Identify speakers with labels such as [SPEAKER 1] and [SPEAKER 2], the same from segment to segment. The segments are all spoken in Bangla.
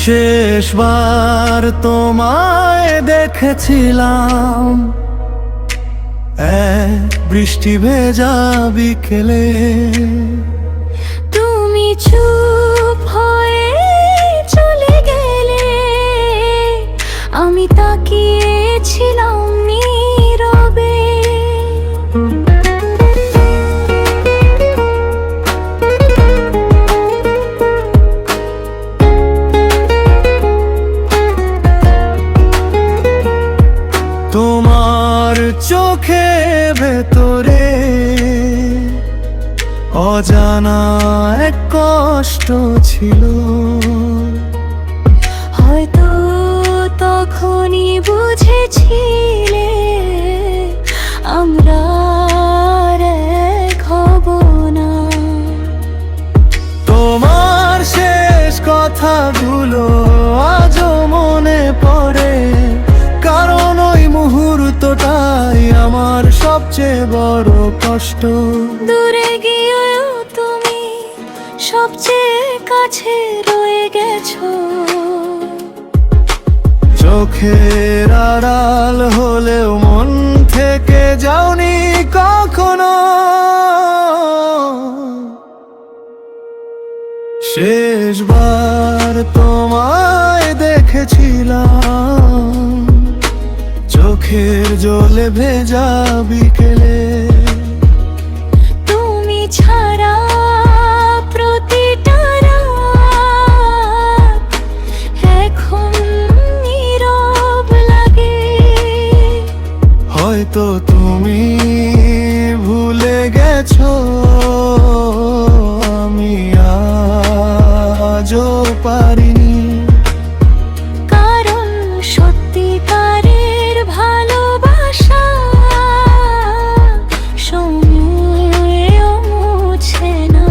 [SPEAKER 1] শেষবার তোমায় দেখেছিলাম বৃষ্টি ভেজা বিকেলে।
[SPEAKER 2] তুমি চুপ হয়ে চলে গেলে, আমি তাকিয়েছিলাম নীরবে।
[SPEAKER 1] তোমার চোখে ভেতরে অজানা এক কষ্ট ছিল,
[SPEAKER 2] হয়তো তখনই বুঝেছিলে আমরা আর এক হব না।
[SPEAKER 1] তোমার শেষ কথাগুলো আজও মনে পড়ে, কারণ ওই মুহূর্তটাই আমার সবচেয়ে বড় কষ্ট।
[SPEAKER 2] দূরে গিয়েও তুমি সবচেয়ে কাছে রয়ে গেছো।
[SPEAKER 1] চোখের আড়াল হলেও মন থেকে যাওনি কখনো। শেষবার তোমায় দেখেছিলাম চোখের জলে ভেজা বিকেলে।
[SPEAKER 2] তুমি ছাড়া প্রতিটা রাত এখন নীরব লাগে।
[SPEAKER 1] হয়তো তুমি ভুলে গেছো, আমি আজও পারিনি।
[SPEAKER 2] কারণ সত্যিকারের ভালোবাসা সময়েও মুছে না।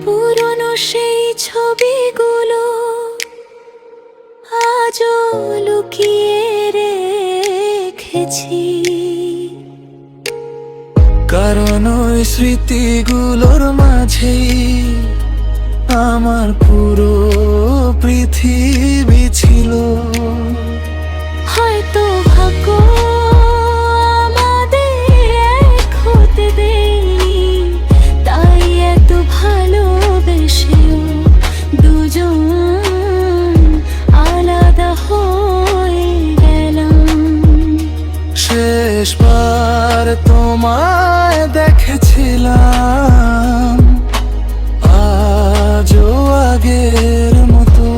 [SPEAKER 2] পুরনো সেই ছবিগুলো আজও লুকিয়ে রেখেছি।
[SPEAKER 1] কারণ ওই স্মৃতিগুলোর মাঝেই আমার পুরো পৃথিবী ছিল।
[SPEAKER 2] হয়তো ভাগ্য আমাদের এক হতে দেয়নি, তাই এত ভালোবেসেও দুজন আলাদা হয়ে গেলাম।
[SPEAKER 1] শেষবার তোমায় দেখেছিলাম আজও আগের মতো।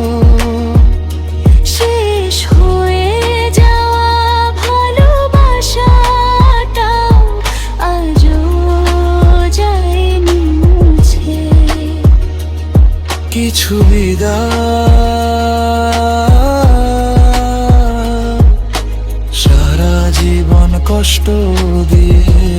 [SPEAKER 2] শেষ হয়ে যাওয়া ভালোবাসাটাও আজও যায়নি মুছে।
[SPEAKER 1] কিছু বিদায় সারা জীবন কষ্ট দিয়ে